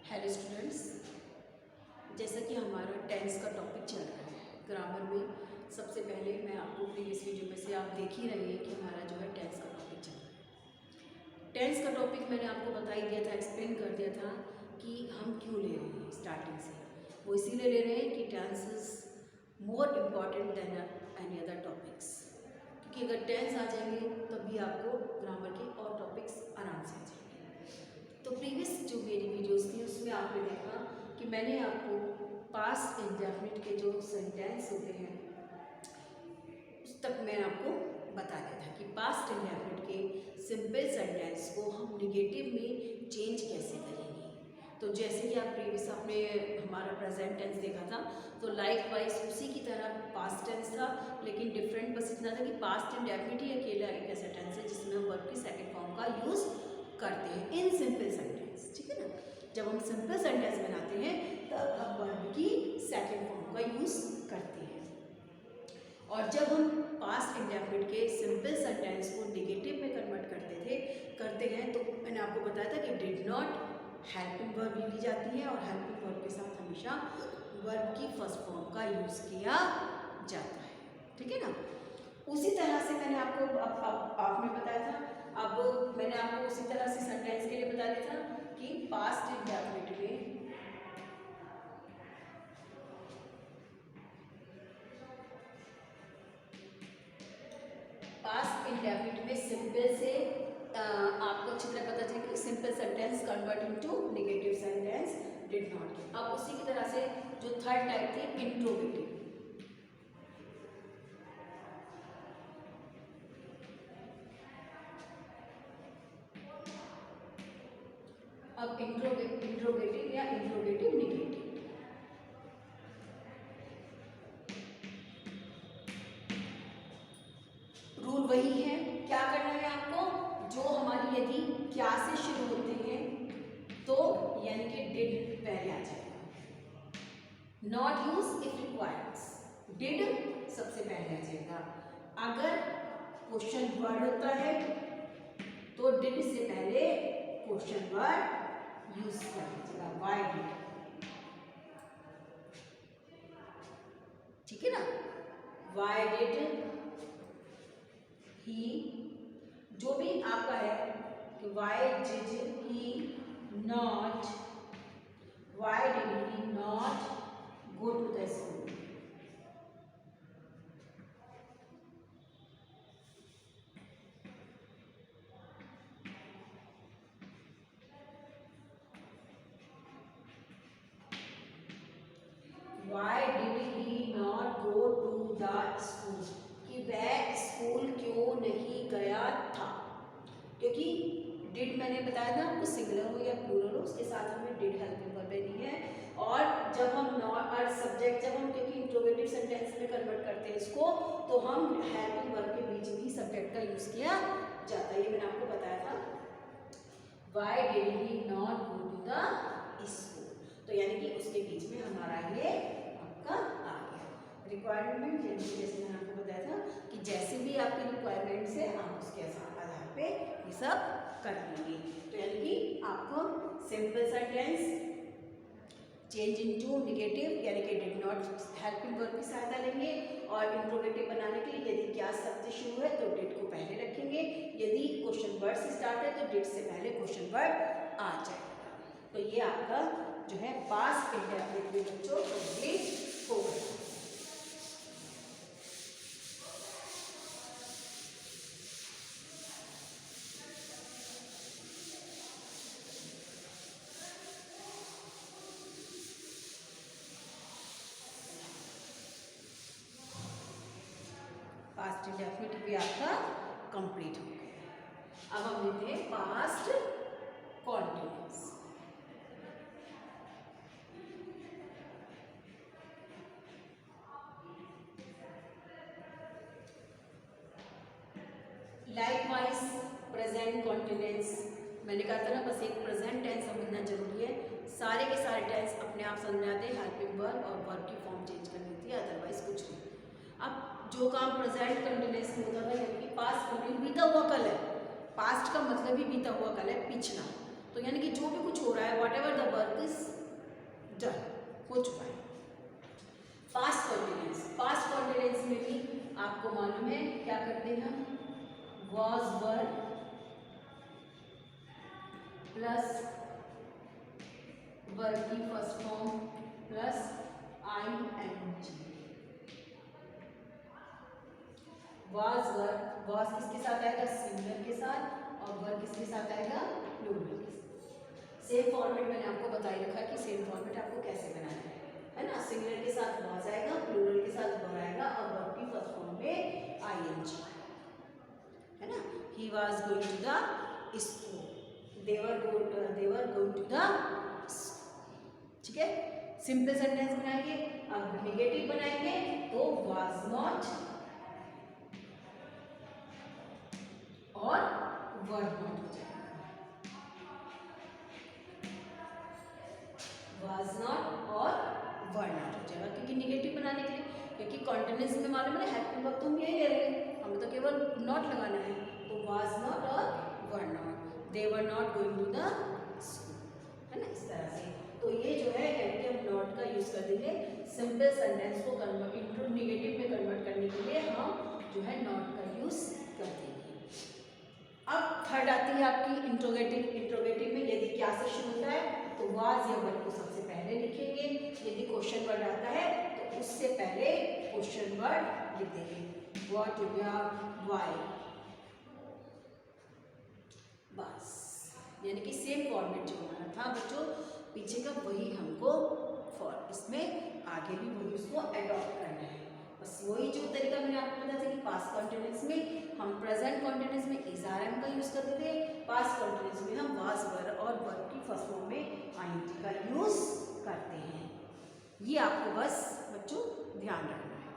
Hello students, जैसा कि हमारा टेंस का टॉपिक चल रहा है ग्रामर में। सबसे पहले मैं आपको प्रीवियस वीडियो में से आप देख ही रहे हैं कि हमारा जो है टेंस का टॉपिक चल रहा है। टेंस का टॉपिक मैंने आपको बता ही दिया था, एक्सप्लेन कर दिया था कि हम क्यों ले रहे हैं स्टार्टिंग से। वो इसीलिए ले रहे हैं कि tense is more important than any other topics, क्योंकि अगर टेंस आ जाएंगे तभी आपको ग्रामर के और टॉपिक्स आराम से आ जाएंगे। तो प्रीवियस जो मेरी वीडियोस थी उसमें आपने देखा कि मैंने आपको पास्ट इंडेफिनिट के जो सेंटेंस होते हैं उस तक मैं आपको बता दिया था कि पास्ट इंडेफिनिट के सिंपल सेंटेंस को हम निगेटिव में चेंज कैसे करेंगे। तो जैसे कि आप प्रीवियस आपने हमारा प्रेजेंट टेंस देखा था, तो लाइक वाइज उसी की तरह पास्ट टेंस था, लेकिन डिफरेंट बस इतना था कि पास्ट इंडेफिनिट ही अकेला एक ऐसा टेंस है जिसमें हम वर्ब की सेकेंड फॉर्म का यूज़ करते हैं इन सिंपल सेंटेंस। ठीक है ना, जब हम सिंपल सेंटेंस बनाते हैं तब हम वर्ब की सेकंड फॉर्म का यूज़ करते हैं, और जब हम पास्ट इंडेफिनिट के सिंपल सेंटेंस को नेगेटिव में कन्वर्ट करते हैं तो मैंने आपको बताया था कि डिड नॉट हेल्पिंग वर्ब ली जाती है, और हेल्पिंग वर्ब के साथ हमेशा वर्ब की फर्स्ट फॉर्म का यूज़ किया जाता है। ठीक है ना, उसी तरह से मैंने आपको आपने बताया था, अब मैंने आपको उसी तरह से सेंटेंस के लिए बता दिया था कि पास्ट इंडेफिनिट में सिंपल से आपको अच्छी तरह पता चले कि simple sentence convert into negative sentence did not के। अब उसी की तरह से जो थर्ड टाइप थी इंट्रोगेटिव, अब इंट्रोगेटिव या इंट्रोगेटिव नेगेटिव। रूल वही है, क्या करना है आपको, जो हमारी यदि क्या से शुरू होते हैं तो यानी कि डिड पहले आ जाएगा, नॉट यूज इफ रिक्वायर्ड्स, डिड सबसे पहले आ जाएगा। अगर क्वेश्चन वर्ड होता है तो डिड से पहले क्वेश्चन वर्ड यूज कर लीजिएगा, व्हाई डिड। ठीक है ना, व्हाई डिड ही, जो भी आपका है कि why did he not go to the school. Why did he not go to the school? कि वह स्कूल क्यों नहीं गया था, क्योंकि डिड मैंने बताया था आपको सिंगुलर हो या प्लूरल हो उसके साथ हमें डिड हेल्पिंग वर्ब नहीं है। और जब हम नॉट और सब्जेक्ट, जब हम क्योंकि इंट्रोगेटिव सेंटेंस में कन्वर्ट करते हैं इसको, तो हम हेल्पिंग वर्ब के बीच में ही सब्जेक्ट का यूज किया जाता है, ये मैंने आपको बताया था। Why did he not go to the school? तो यानी कि उसके बीच में हमारा ये आपका आ गया रिक्वायरमेंट, जैसे मैंने आपको बताया था कि जैसे भी आपकी रिक्वायरमेंट्स है आप उसके आधार पे ये सब कर लेंगे। तो यानी कि आपको simple sentence change into negative यानी कि डिड नॉट हेल्पिंग वर्ब की सहायता लेंगे, और इंट्रोगेटिव बनाने के लिए यदि क्या शब्द शुरू है तो डिड को पहले रखेंगे, यदि क्वेश्चन वर्ड से स्टार्ट है तो डिड से पहले क्वेश्चन वर्ड आ जाएगा। तो ये आपका जो है पास्ट इंडेफिनिट में बच्चों कंप्लीट हो गया। पास्ट इंडेफिनिट भी आपका कंप्लीट हो गया। अब हम लेते हैं past continuous. Likewise present continuous, मैंने कहा था ना बस एक प्रेजेंट टेंस समझना जरूरी है, सारे के सारे टेंस अपने आप समझ आते हैं, हेल्पिंग वर्ब और वर्ब की फॉर्म चेंज करनी होती है, अदरवाइज कुछ नहीं। अब जो काम प्रेजेंट कंटिन्यूअस में होता है यानी कि पास्ट कंटिन्यू, बीता हुआ कल है, पास्ट का मतलब ही बीता हुआ कल है, पिछला, तो तो यानी कि जो भी कुछ हो रहा है, what ever the work is done, हो चुका है। पास्ट कॉन्टिन्यूस, पास्ट कॉन्टिन्यूस में भी आपको मालूम है क्या करते हैं हम, वॉज वर प्लस वर्ब की first form plus ING। Was were, was किसके साथ आएगा, सिंगुलर के साथ, और वर किसके साथ आएगा, प्लूरल के साथ। सेम फॉर्मेट मैंने आपको बता ही रखा कि सेम फॉर्मेट आपको कैसे बनाना है ना। सिंगुलर के साथ वॉज आएगा, प्लूरल के साथ वर आएगा, और वर्ब की फर्स्ट फॉर्म में ING, है ना। He was going to the school, they were going to the school, ठीक है। सिंपल सेंटेंस बनाएंगे, अब नेगेटिव बनाएंगे तो was not और were not हो जाएगा, was not और were not हो जाएगा, क्योंकि नेगेटिव बनाने के लिए, क्योंकि कॉन्टिन्यूस में मालूम है हेल्पिंग वर्ब तो हम यही ले रहे हैं, हमें तो केवल नॉट लगाना है, तो was not और were not, they were not going to the school, है ना, इस तरह से। तो ये जो है यानी कि हम नॉट का यूज कर देंगे सिंपल सेंटेंस को कन्वर्ट इनटू नेगेटिव में कन्वर्ट करने के लिए, हम जो है नॉट का यूज कर देंगे। अब थर्ड आती है आपकी इंट्रोगेटिव। इंट्रोगेटिव में यदि क्या से शुरू होता है तो वाज या वर को सबसे पहले लिखेंगे, यदि क्वेश्चन वर्ड आता है तो उससे पहले क्वेश्चन वर्ड लिख देंगे, व्हाट या व्हाई, बस। यानी कि सेम फॉर्मेट जो हमारा था बच्चों पीछे का, वही हमको फॉर इसमें आगे भी वही उसको एडॉप्ट करना है, बस वही जो तरीका मैंने आपको बताया था कि पास्ट कॉन्टिन्यूस में हम प्रेजेंट कॉन्टिन्यूस में इज आर एम का यूज करते थे, पास्ट कॉन्टिन्यूस में हम वाज वर और वर्ब की फर्स्ट फॉर्म में ING का यूज करते हैं। ये आपको बस बच्चों ध्यान रखना है,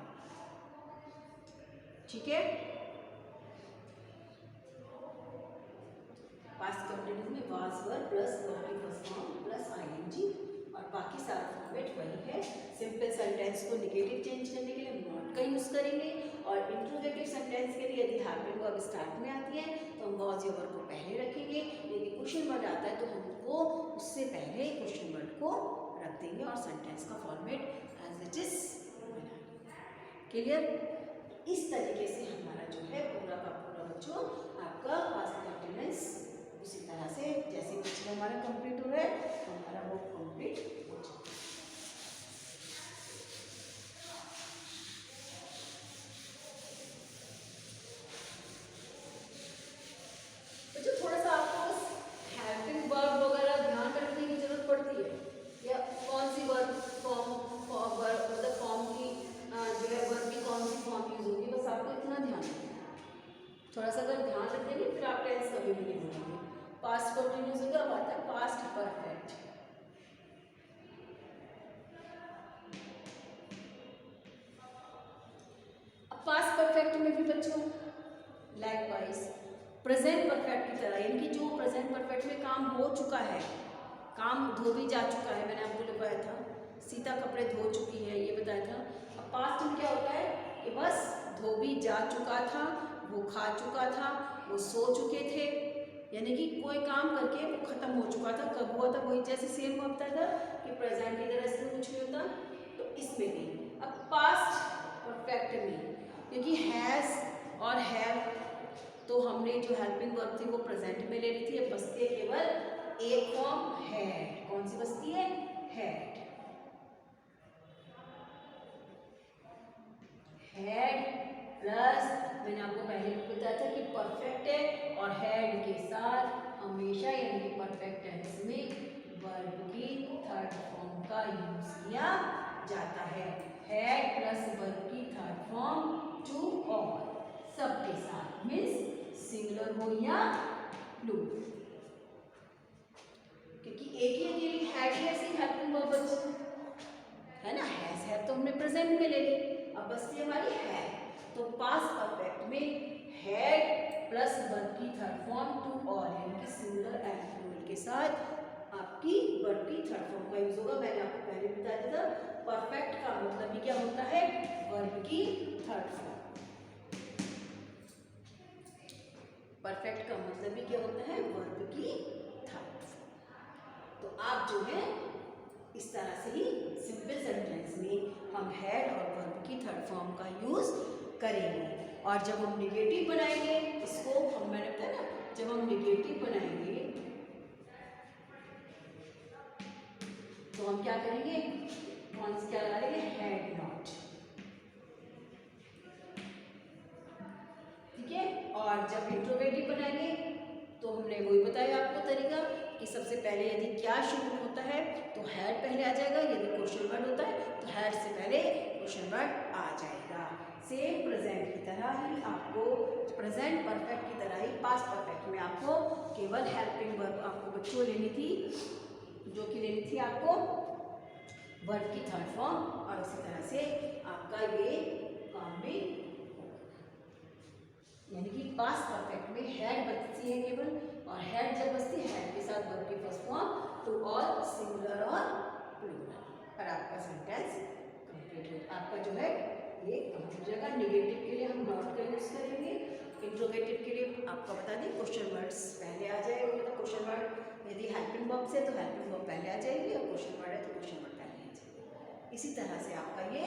ठीक है। पास्ट कॉन्टिन्यूस में वाज वर प्लस वर्ब की फर्स्ट फॉर्म प्लस ING, और बाकी सारा फॉर्मेट वही है। सिंपल सेंटेंस को नेगेटिव चेंज करने के लिए हम नॉट का यूज करेंगे, और इंट्रोगेटिव सेंटेंस के लिए यदि हेल्पिंग वर्ब स्टार्ट में आती है तो हम वाज या वर को पहले रखेंगे, यदि क्वेश्चन वर्ड आता है तो हमको उससे पहले क्वेश्चन वर्ड को रख देंगे और सेंटेंस का फॉर्मेट एज इट इज बनाएंगे। क्लियर? इस तरीके से हमारा जो है पूरा का पूरा बच्चों आपका पास्ट कॉन्टिन्यूस उसी तरह से जैसे पिछले हमारा कंप्लीट हो रहा है हमारा वो कंप्लीट हो जाए। बच्चों थोड़ा सा आपको बस हेल्पिंग वर्ब वगैरह ध्यान रखने की जरूरत पड़ती है, या कौन सी वर्ब फॉर्म मतलब फॉर्म की जो है वर्ब की कौन सी फॉर्म यूज होगी, बस आपको इतना ध्यान रखना है। थोड़ा सा अगर ध्यान रखेंगे फिर आप टेंस कभी भी नहीं भूलेंगे। पास्ट कंटिन्यूस होगा, अब आता है पास्ट परफेक्ट। अब पास्ट परफेक्ट में भी बच्चों लाइकवाइज प्रेजेंट परफेक्ट की तरह, यानी कि जो प्रेजेंट परफेक्ट में काम हो चुका है, काम धो भी जा चुका है, मैंने आपको लिखवाया था सीता कपड़े धो चुकी है, ये बताया था। अब पास्ट में क्या होता है कि बस धो भी जा चुका था, वो खा चुका था, वो सो चुके थे, यानी कि कोई काम करके वो खत्म हो चुका था। कब हुआ था वही जैसे सेम होता था कि प्रेजेंट की तरह इसमें कुछ नहीं होता, तो इसमें भी। अब पास्ट परफेक्ट में क्योंकि हैज़ और हैव तो हमने जो हेल्पिंग वर्ब थी वो प्रेजेंट में ले ली थी, अब बचती है केवल एक फॉर्म हैड। कौन सी बचती है? हैड। हैड प्लस मैंने आपको पहले भी बताया था कि परफेक्ट है और हैड के साथ हमेशा यानी कि परफेक्ट टेंस में वर्ब की थर्ड फॉर्म का यूज किया जाता है। हैड प्लस वर्ब की थर्ड फॉर्म टू और सबके साथ मीन्स सिंगुलर हो या प्लूरल, क्योंकि एक ही अकेली हैड ही ऐसी हेल्पिंग वर्ब है ना। हैज है तो हमने प्रेजेंट में ले ली, अब बचती हमारी है। तो पास्ट परफेक्ट में हैड प्लस वर्ब की थर्ड फॉर्म टू और यानी कि सिंगुलर एंड प्लूरल के साथ आपकी वर्ब की थर्ड फॉर्म का यूज होगा। मैंने आपको पहले बता दिया था परफेक्ट का मतलब ही क्या होता है? वर्ब की थर्ड फॉर्म। परफेक्ट का मतलब ही क्या होता है? वर्ब की थर्ड फॉर्म। तो आप जो है इस तरह से ही सिंपल सेंटेंस में हम हैड और वर्ब की थर्ड फॉर्म का यूज़ करेंगे। और जब हम निगेटिव बनाएंगे इसको, हम मैंने बताया ना, जब हम निगेटिव बनाएंगे तो हम क्या करेंगे, कौन सा क्या डालेंगे, हैड नॉट, ठीक है। और जब इंट्रोगेटिव बनाएंगे तो हमने वही बताया आपको तरीका कि सबसे पहले यदि क्या शुरू होता है तो हैड पहले आ जाएगा, यदि क्वेश्चन वर्ड होता है तो हैड से पहले क्वेश्चन वर्ड आ जाएगा। सेम प्रेजेंट की तरह ही आपको, प्रेजेंट परफेक्ट की तरह ही पास्ट परफेक्ट में आपको केवल हेल्पिंग वर्ब आपको बच्चों लेनी थी, जो कि लेनी थी आपको वर्ब की थर्ड फॉर्म, और इसी तरह से आपका ये काम भी, यानी कि पास्ट परफेक्ट में हैड बचती है केवल, और हैड जब बचती है हैड के साथ वर्ब की first form to all singular और प्लूरल, और आपका सेंटेंस कंप्लीट हो, आपका जो है ये कंप्लीट हो जाएगा। निगेटिव के लिए हम नॉट का यूज करेंगे, इंट्रोगेटिव के लिए आपको बता दें क्वेश्चन वर्ड्स पहले आ जाएगा, मतलब क्वेश्चन वर्ड यदि हेल्पिंग वर्ब से तो हेल्पिंग वर्ब पहले आ जाएगी, और क्वेश्चन वर्ड है तो क्वेश्चन वर्ड पहले आ जाएगी। इसी तरह से आपका ये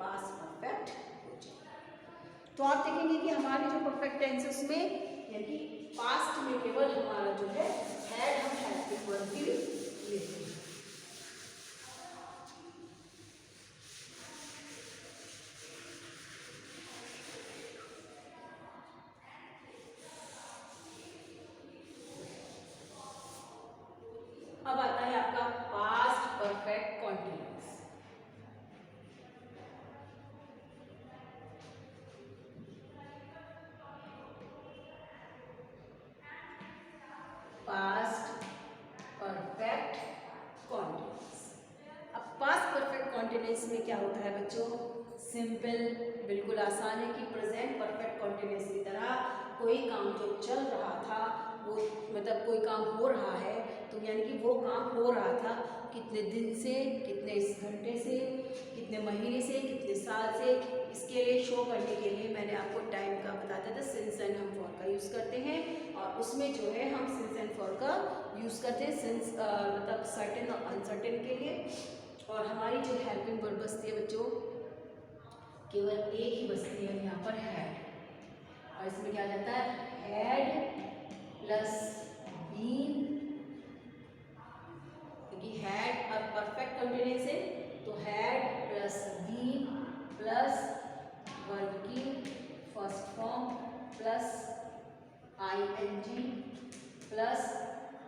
पास्ट परफेक्ट हो जाएगा। तो आप देखेंगे कि हमारे जो परफेक्ट टेंस है उसमें, यानी कि पास्ट में केवल हमारा जो है हैड हम हेल्पिंग वर्ब की लेते हैं। अब आता है आपका past perfect continuous. Past perfect continuous. अब पास्ट परफेक्ट कॉन्टिन्यूअस में क्या होता है बच्चों, सिंपल, बिल्कुल आसान है कि प्रेजेंट परफेक्ट कॉन्टिन्यूअस की तरह कोई काम जो चल रहा था वो, मतलब कोई काम हो रहा है तो यानी कि वो काम हो रहा था कितने दिन से, कितने घंटे से, कितने महीने से, कितने साल से, इसके लिए शो करने के लिए मैंने आपको टाइम का बताया था, सिंस एंड हम फॉर का यूज़ करते हैं, और उसमें जो है हम सिंस एंड फॉर का यूज़ करते हैं, सिंस मतलब सर्टेन और अनसर्टेन के लिए। और हमारी जो हेल्पिंग वर्ब बचती है बच्चों, केवल एक ही बचती है यहाँ पर हैड, और इसमें क्या जाता है, हैड प्लस बीन, क्योंकि हैड अब परफेक्ट कंटिन्यूअस है तो had plus been plus verb की first form plus ING plus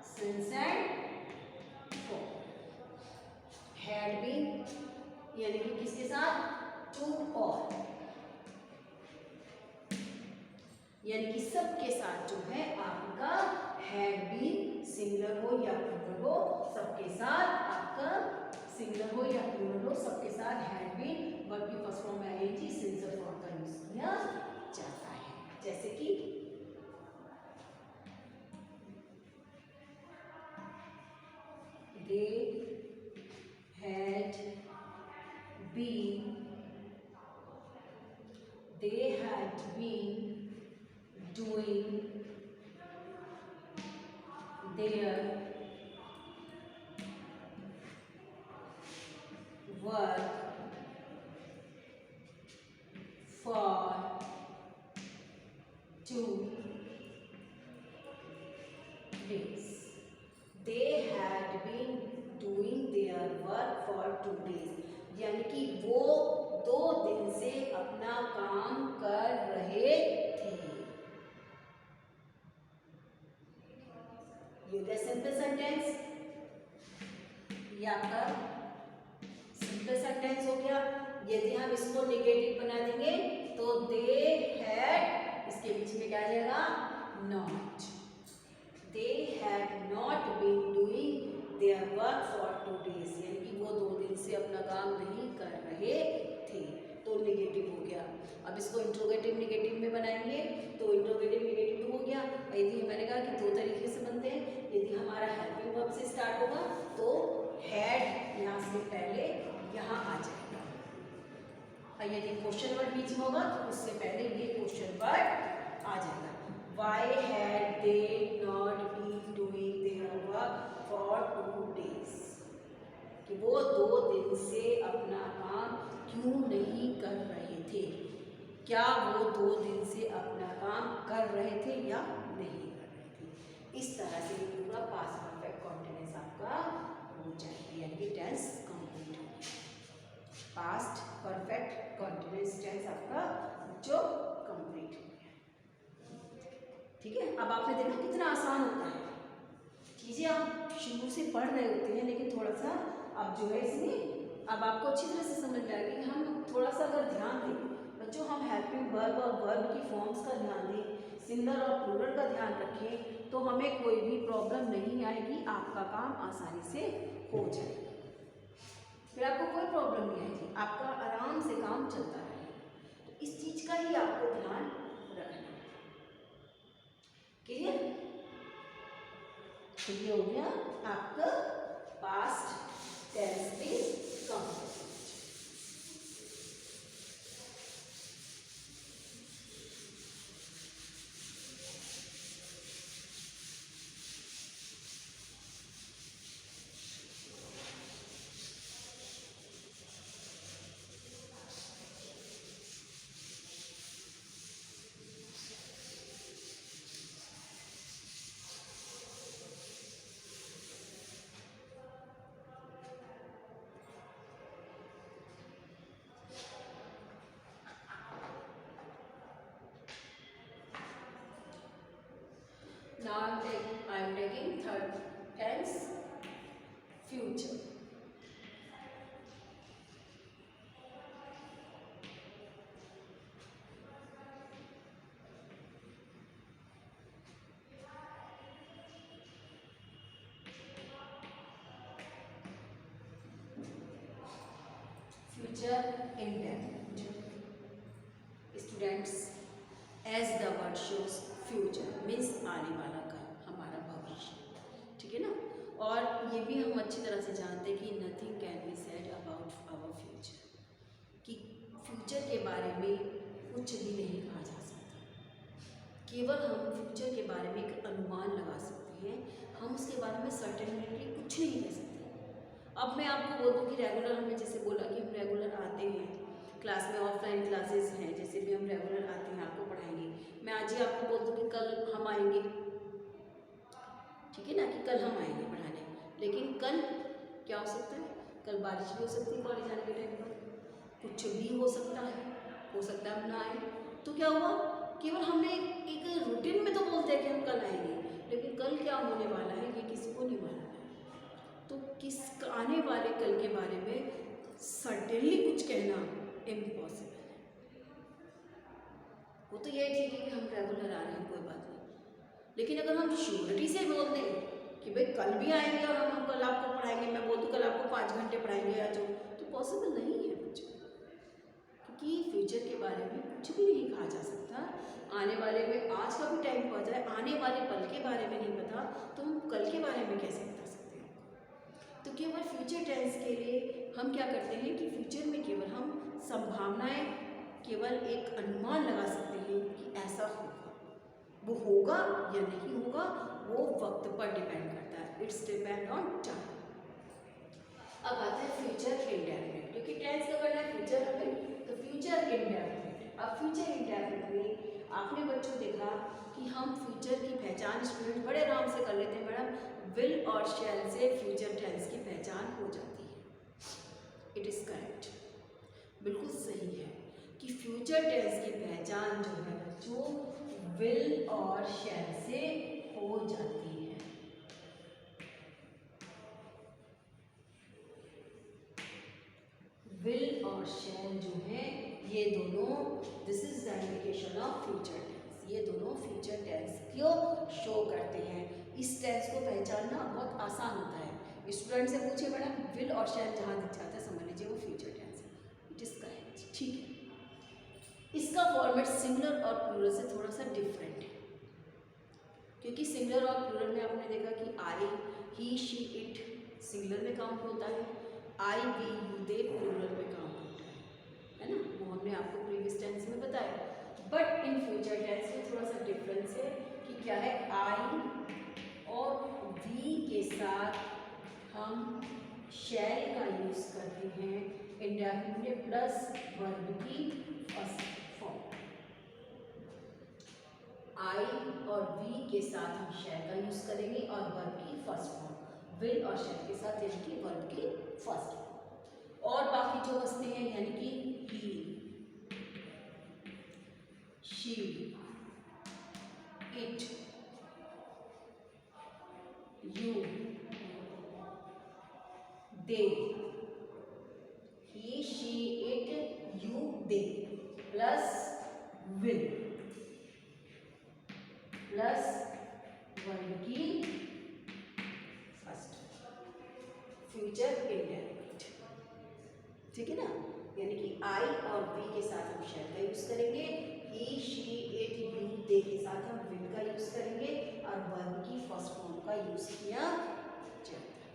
since and for, had been यानी कि किसके साथ, टू ऑल, यानी कि सबके साथ जो है आपका हैड बीन, सिंगुलर हो या प्लूरल हो, सबके साथ आपका सिंगुलर हो या प्लूरल हो, सबके साथ हैड बीन वर्ब की फर्स्ट फॉर्म में आईएनजी सिंस और फॉर का यूज किया जाता है। जैसे कि they had been doing their work for 2 days. They had been doing their work for 2 days. यानी कि वो 2 दिन से अपना काम कर रहे थे। ये सिंपल सेंटेंस, ये आपका सिंपल सेंटेंस हो गया। यदि हम इसको नेगेटिव बना देंगे तो दे हैड, इसके बीच में क्या आ जाएगा, not, they had not been doing their work for 2 days, यानी कि वो 2 दिन से अपना काम नहीं कर रहे थे, तो नेगेटिव हो गया। अब इसको इंट्रोगेटिव नेगेटिव में बनाएंगे तो इंट्रोगेटिव नेगेटिव हो गया। यदि मैंने कहा कि 2 तरीके से बनते हैं, यदि हमारा हेल्पिंग वर्ब से स्टार्ट होगा तो हैड यहाँ से पहले यहाँ आ जाएगा, और यदि क्वेश्चन वर्ड बीच में होगा तो उससे पहले ये क्वेश्चन वर्ड आ जाएगा। Why had they not been doing their work for 2 days? दिन से अपना काम क्यों नहीं कर रहे थे? क्या वो 2 दिन से अपना काम कर रहे थे या नहीं कर रहे थे? इस तरह से पूरा पास्ट परफेक्ट कॉन्टिन्यूअस आपका हो जाएगा, यानी कि टेंस कंप्लीट हो गया। पास्ट परफेक्ट कॉन्टिन्यूअस टेंस आपका जो कंप्लीट हो गया। ठीक है, अब आपने देखा कितना आसान होता है। चीज़ें आप शुरू से पढ़ रहे होते हैं, लेकिन थोड़ा सा अब जो है इसमें अब आपको अच्छी तरह से समझ में आएगी कि हम थोड़ा सा अगर ध्यान दें बच्चों, हम हेल्पिंग वर्ब और वर्ब की फॉर्म्स का ध्यान दें, सिंगुलर और प्लूरल का ध्यान रखें, तो हमें कोई भी प्रॉब्लम नहीं आएगी, आपका काम आसानी से हो जाएगा। फिर आपको कोई प्रॉब्लम नहीं आएगी, आपका आराम से काम चलता रहेगा। तो इस चीज़ का ही आपको ध्यान रखना है। क्लियर? तो ये हो गया आपका पास्ट टेंस में complete. Now I am taking third tense, future. Future indefinite. Students, as the word shows, future means आने वाला कल, हमारा भविष्य। ठीक है ना? और ये भी हम अच्छी तरह से जानते हैं कि nothing can be said about our future, कि फ्यूचर के बारे में कुछ भी नहीं कहा जा सकता। केवल हम फ्यूचर के बारे में एक अनुमान लगा सकते हैं, हम उसके बारे में सर्टेनिटी कुछ नहीं कह सकते। अब मैं आपको बोल दूँ कि रेगुलर, हमने जैसे बोला कि हम रेगुलर आते हैं क्लास में, ऑफलाइन क्लासेस हैं, जैसे भी हम रेगुलर आते हैं आपको पढ़ाएंगे। मैं आज ही आपको बोल दूँ कि कल हम आएंगे, ठीक है ना, कि कल हम आएंगे पढ़ाने, लेकिन कल क्या हो सकता है? कल बारिश भी हो सकती है कॉलेज जाने के टाइम पर, कुछ भी हो सकता है हम ना आए। तो क्या हुआ? केवल हमने एक रूटीन में तो बोलते हैं कि हम कल आएंगे, लेकिन कल क्या होने वाला है ये किसी को नहीं मालूम है। तो किस आने वाले कल के बारे में सर्टेनली कुछ कहना इम्पॉसिबल है। वो तो ये ठीक है कि हम रेगुलर आ रहे हैं, कोई बात नहीं, लेकिन अगर हम श्योरिटी से बोल दें कि भाई कल भी आएंगे और हम कल आपको पढ़ाएंगे, मैं बोल दूँ कल आपको 5 घंटे पढ़ाएंगे या तो पॉसिबल नहीं है बच्चों, क्योंकि फ्यूचर के बारे में कुछ भी नहीं कहा जा सकता। आने वाले में आज का भी टाइम पहुँच जाए, आने वाले पल के बारे में नहीं पता, तो हम कल के बारे में कैसे बता सकते हैं? तो केवल फ्यूचर टेंस के लिए हम क्या करते हैं कि फ्यूचर में केवल हम संभावनाएं, केवल एक अनुमान लगा सकते हैं कि ऐसा होगा। वो होगा या नहीं होगा वो वक्त पर डिपेंड करता है, इट्स डिपेंड ऑन टाइम। अब आता है फ्यूचर इंडेफिनिट, क्योंकि टेंस का करना है फ्यूचर हमें, तो फ्यूचर इंडेफिनिट। अब फ्यूचर इंडेफिनिट में आपने बच्चों देखा कि हम फ्यूचर की पहचान स्टूडेंट बड़े आराम से कर लेते हैं, मैडम विल और शैल से फ्यूचर टेंस की पहचान हो जाती है। इट इज़ करेक्ट, बिल्कुल सही है कि फ्यूचर टेंस की पहचान जो है बच्चों विल और शैल से हो जाती है। विल और शैल जो है ये दोनों, this is the indication of future tense, ये दोनों फ्यूचर टेंस को शो करते हैं। इस टेंस को पहचानना बहुत आसान होता है। स्टूडेंट से पूछे मैडम विल और शैल जहाँ दिख जाता है समझ लीजिए वो फ्यूचर टेंस है। इट इज करेक्ट, ठीक है। इसका फॉर्मेट सिंगुलर और प्लूरल से थोड़ा सा डिफरेंट है, क्योंकि सिंगुलर और प्लूरल में आपने देखा कि आई, ही, शी, इट सिंगुलर में काउंट होता है, आई, वी, यू, दे प्लूरल में काउंट होता है ना, वो हमने आपको प्रीवियस टेंस में बताया। बट इन फ्यूचर टेंस में थोड़ा सा डिफरेंस है कि क्या है, आई और वी के साथ हम शैल का यूज करते हैं इंडेफिनिट में प्लस वर्ब की फर्स्ट फॉर्म। आई और वी के साथ हम शैल का यूज करेंगे और वर्ब की फर्स्ट फॉर्म विल और शैल के साथ यानी कि वर्ब की फर्स्ट फॉर्म। और बाकी जो बचते हैं यानी कि he, she, it, you, they, he, she, it, you, they plus will plus verb की फर्स्ट फ्यूचर इंडेफिनिट। ठीक है ना, यानी कि आई और वी के साथ हम शैल का यूज करेंगे, ही, शी, इट, यू, दे के साथ हम विल का यूज करेंगे और वर्ब की फर्स्ट फॉर्म का यूज किया जाता है।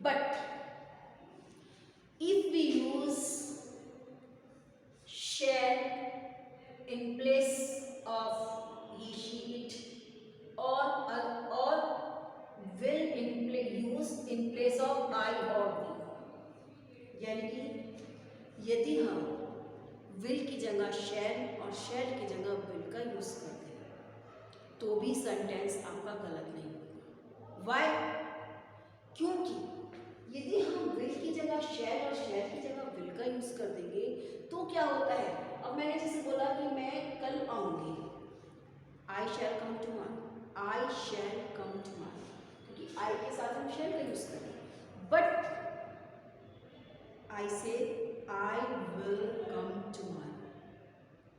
But if we use shall in place of he, she, it or will used in place of I or we। यानी कि यदि हम will की जगह shall और shall की जगह will का यूज करते हैं तो भी सेंटेंस आपका गलत नहीं होगा। Why? क्योंकि यदि हम will की जगह shall और shall की जगह will का यूज कर देंगे तो क्या होता है, अब मैंने जैसे बोला कि मैं कल आऊंगी, आई शैल कम टुमारो, आई शैल कम टुमारो, क्योंकि आई के साथ हम शैल का यूज करेंगे। बट आई से आई विल कम टुमारो,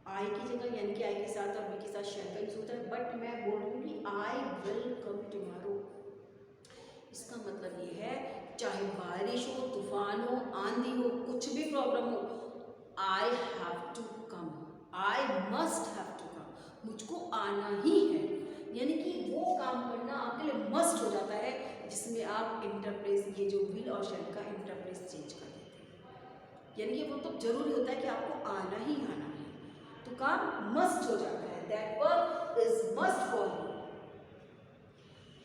आई की जगह यानी कि आई के साथ और वी के साथ शैल का यूज होता है, बट मैं बोल दूंगी आई विल कम टुमारो। इसका मतलब ये है चाहे बारिश हो, तूफान हो, आंधी हो, कुछ भी प्रॉब्लम हो, I have to come, I must have to come, मुझको आना ही है। यानी कि वो काम करना आपके लिए मस्ट हो जाता है जिसमें आप इंटरप्लेस, ये जो विल और शैल का इंटरप्लेस चेंज कर देते हैं। यानी कि वो तो जरूरी होता है कि आपको आना ही आना है, तो काम मस्ट हो जाता है। That work is must for you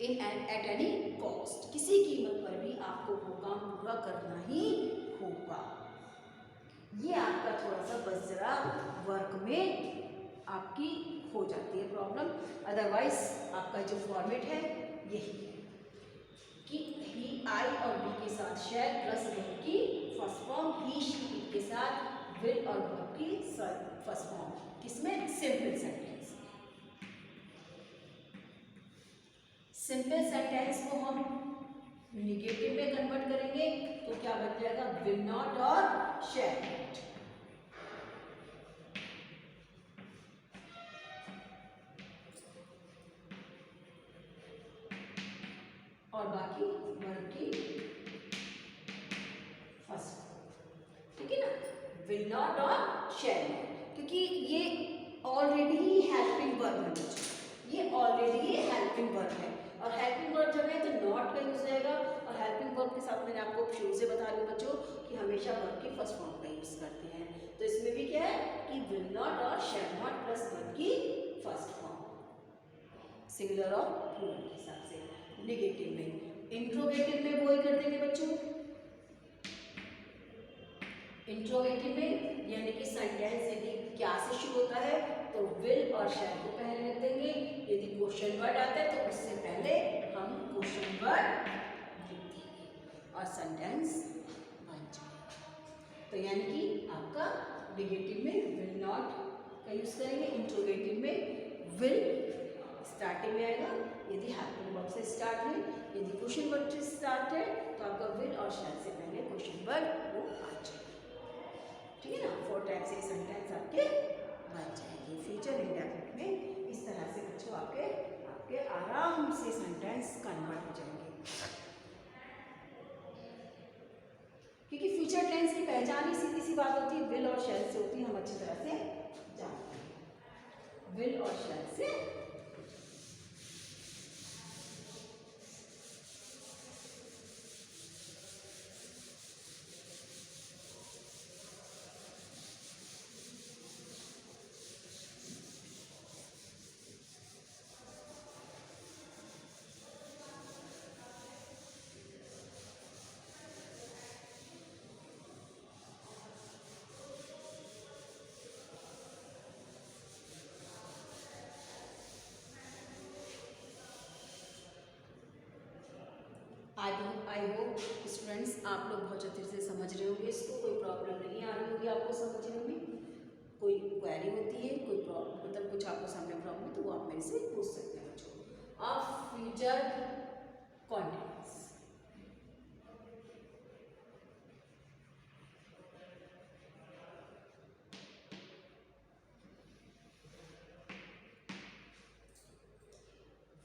in at any cost, किसी कीमत पर भी आपको वो काम पूरा करना ही होगा। ये आपका थोड़ा सा बस जरा वर्क में आपकी हो जाती है प्रॉब्लम, अदरवाइज आपका जो फॉर्मेट है यही है कि ही, आई और वी के साथ शैल प्लस वर्ब की first form, he, she, it के साथ विल और वर्ब की फर्स्ट फॉर्म, किसमें सिंपल सेंटेंस। सिंपल सेंटेंस को हम निगेटिव में कन्वर्ट करेंगे तो क्या बन जाएगा, विल नॉट और शैल नॉट। और बाकी वर्ब की फर्स्ट, ठीक है ना, विल नॉट और शैल नॉट, क्योंकि ये ऑलरेडी ही हेल्पिंग वर्ब है, ये ऑलरेडी हेल्पिंग वर्ब है और हेल्पिंग वर्ब जब है तो नॉट का यूज रहेगा। और हेल्पिंग वर्ब के साथ मैंने आपको शुरू से बता रही हूँ बच्चों कि हमेशा वर्ब की फर्स्ट फॉर्म का यूज करते हैं, तो इसमें भी क्या है कि विल नॉट और शैल नॉट प्लस वर्ब की फर्स्ट फॉर्म, सिंगुलर और प्लूरल के हिसाब से। नेगेटिव में, इंट्रोगेटिव में वही कर देंगे बच्चों। इंट्रोगेटिव में यानी कि सेंटेंस यदि क्या से शुरू होता है तो विल और शैल को पहले रख देंगे, यदि क्वेश्चन वर्ड आता है तो उससे पहले हम क्वेश्चन वर्ड लिख देंगे और सेंटेंस बन जाएगा। तो यानी कि आपका नेगेटिव में विल नॉट का यूज करेंगे, इंट्रोगेटिव में विल स्टार्टिंग में आएगा यदि हेल्पिंग वर्ब से स्टार्ट है, यदि क्वेश्चन वर्ड से स्टार्ट है तो आपका विल और शैल से पहले क्वेश्चन वर्ड वो आ जाएगा। ठीक है ना, 4 टाइप से सेंटेंस आपके बन जाएंगे फ्यूचर इंडेफिनिट में। इस तरह से बच्चों आपके आराम से सेंटेंस कन्वर्ट हो जाएंगे, क्योंकि फ्यूचर टेंस की पहचान ही सीधी सी बात होती है विल और शैल से होती है, हम अच्छी तरह से जानते हैं विल और शैल से। अच्छे से समझ रहे होंगे इसको, कोई प्रॉब्लम नहीं आ रही होगी आपको समझने में। कोई क्वेरी होती है, कोई प्रॉब्लम मतलब कुछ आपको सामने प्रॉब्लम है तो वो आप मेरे से पूछ सकते हैं बच्चों। अब फ्यूचर कॉन्टिन्यूअस,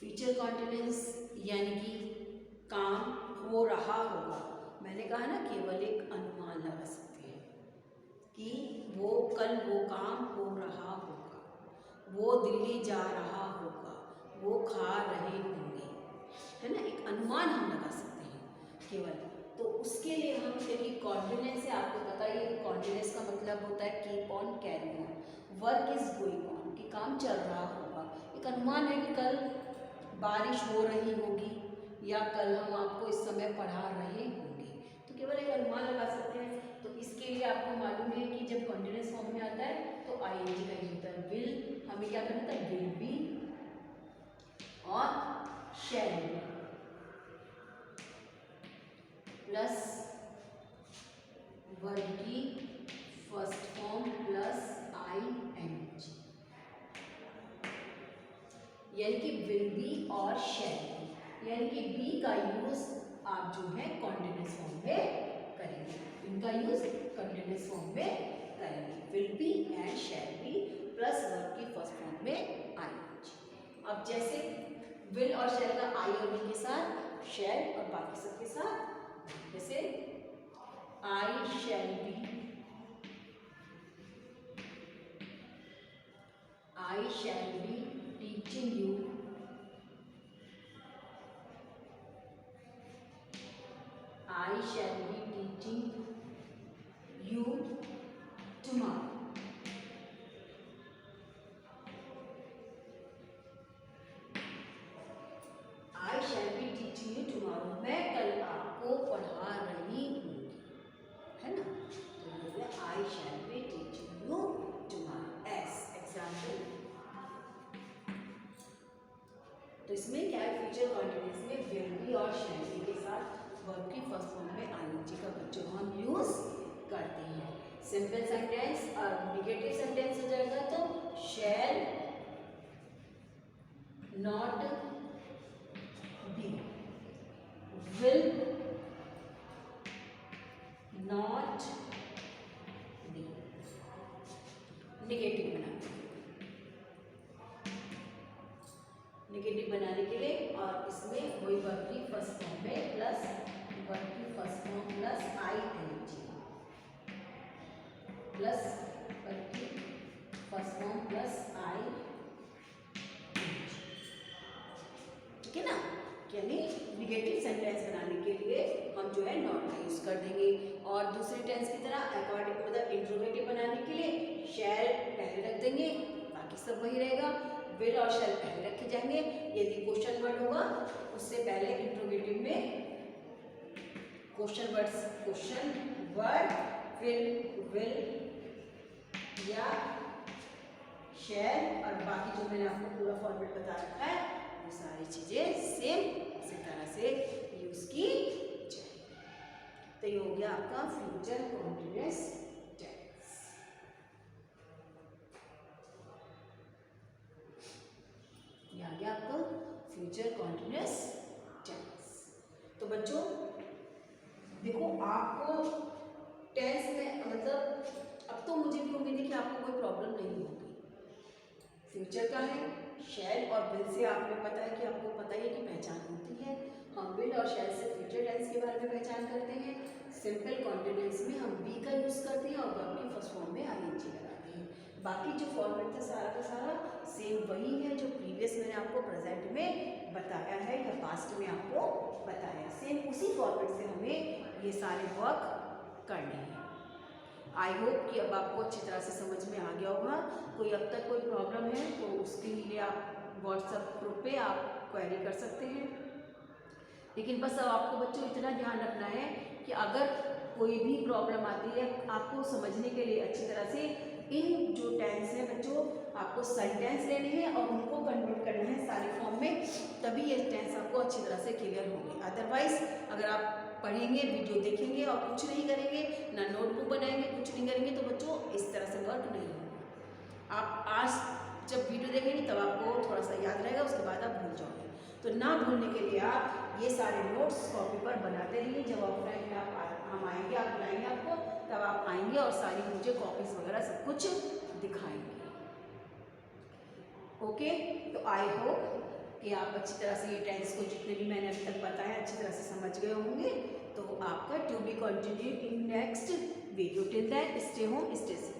फ्यूचर कॉन्टिन्यूअस यानी कि काम हो रहा होगा। मैंने कहा ना केवल एक अनुमान लगा सकते हैं कि वो कल वो काम हो रहा होगा, वो दिल्ली जा रहा होगा, वो खा रहे होंगे, है ना, एक अनुमान हम लगा सकते हैं केवल। तो उसके लिए हम देखिए कॉन्टिन्यूअस है, आपको पता ही है कॉन्टिन्यूअस का मतलब होता है keep on carrying on, work is going on, कि काम चल रहा होगा। एक अनुमान है कि कल बारिश हो रही होगी या कल हम आपको इस समय पढ़ा रहे होंगे, तो केवल एक अनुमान लगा सकते हैं। तो इसके लिए आपको मालूम है कि जब कॉन्टिन्यूअस फॉर्म में आता है तो आईएनजी का यूज होता है। विल हमें क्या करना था, विल बी और शैल बी प्लस वर्ब की फर्स्ट फॉर्म प्लस आईएनजी, यानी कि विल बी और शैल बी, यानी कि बी का यूज आप जो है कॉन्टिन्यूअस फॉर्म में करेंगे, इनका यूज कॉन्टिन्यूअस फॉर्म में करेंगे। Will be and shall be plus verb की फर्स्ट फॉर्म में आईएनजी। अब जैसे विल और शैल का आई और बी के साथ, शैल और बाकी सबके साथ, जैसे I shall be, I shall be teaching you, I shall be teaching you tomorrow. I shall be teaching you tomorrow. मैं कल आपको पढ़ा रही हूँ, है ना, तो ये I shall be teaching you tomorrow as example। तो इसमें क्या है, फ्यूचर कॉन्टिन्यूअस में विल बी और शैल बी के साथ वर्ब की फर्स्ट फॉर्म में आईएनजी का बच्चों हम यूज करते हैं। सिंपल सेंटेंस और नेगेटिव सेंटेंस हो जाएगा तो shall not be, will not be, negative बनाने के लिए और इसमें वही वर्ब की फर्स्ट फॉर्म में प्लस वर्ब की first form plus ING plus verb की फर्स्ट फॉर्म प्लस आई, ठीक है ना, यानी निगेटिव सेंटेंस बनाने के लिए हम जो है नॉट का यूज कर देंगे। और दूसरे टेंस की तरह अकॉर्डिंग मतलब इंट्रोगेटिव बनाने के लिए शैल पहले रख देंगे, बाकी सब वही रहेगा, विल और शैल पहले रखे जाएंगे। यदि क्वेश्चन वर्ड होगा उससे पहले इंट्रोगेटिव में क्वेश्चन वर्ड विल या शैल और बाकी जो मैंने आपको पूरा फॉर्मेट बता रखा है वो सारी चीजें सेम इसी तरह से यूज की जाएगी। तो ये हो गया आपका फ्यूचर कॉन्टिन्यूअस टेंस। ये आ गया आपका फ्यूचर कॉन्टिन्यूअस टेंस। तो बच्चों देखो आपको टेंस में मतलब अब तो मुझे भी उम्मीद है कि आपको कोई प्रॉब्लम नहीं होगी। फ्यूचर का है, शैल और विल से आपने पता है कि आपको पता ही है कि पहचान होती है। हम विल और शैल से फ्यूचर टेंस के बारे में पहचान करते हैं। सिंपल कॉन्टिन्यूअस में हम बी का यूज़ करते हैं और वर्ब की फर्स्ट फॉर्म में आईएनजी लगाते हैं। बाकी जो फॉर्मेट था सारा का सारा सेम वही है जो प्रीवियस मैंने आपको प्रेजेंट में बताया है या पास्ट में आपको बताया, सेम उसी फॉर्मेट से हमें ये सारे वर्क करने हैं। आई होप कि अब आपको अच्छी तरह से समझ में आ गया होगा। कोई अब तक कोई प्रॉब्लम है तो उसके लिए आप व्हाट्सएप ग्रुप पे आप क्वेरी कर सकते हैं। लेकिन बस अब आपको बच्चों इतना ध्यान रखना है कि अगर कोई भी प्रॉब्लम आती है आपको समझने के लिए अच्छी तरह से इन जो टेंस हैं बच्चों आपको सेंटेंस लेने हैं और उनको कन्वर्ट करना है सारे फॉर्म में, तभी ये टेंस आपको अच्छी तरह से क्लियर होंगे। अदरवाइज अगर आप पढ़ेंगे, वीडियो देखेंगे और कुछ नहीं करेंगे, ना नोटबुक बनाएंगे, कुछ नहीं करेंगे तो बच्चों इस तरह से वर्क नहीं होगा। आप आज जब वीडियो देखेंगे तब आपको थोड़ा सा याद रहेगा, उसके बाद आप भूल जाओगे। तो ना भूलने के लिए आप ये सारे नोट्स कॉपी पर बनाते रहिए। जब ऑफलाइन में हम आएंगे, आप बुलाएंगे आपको, तब आप आएंगे और सारी मुझे कॉपीज वगैरह सब कुछ दिखाएंगे। ओके, तो आई होप कि आप अच्छी तरह से ये टेंस को जितने भी मैंने अभी तक बताया अच्छी तरह से समझ गए होंगे। तो आपका to be continue in next video. Till that stay home, stay safe.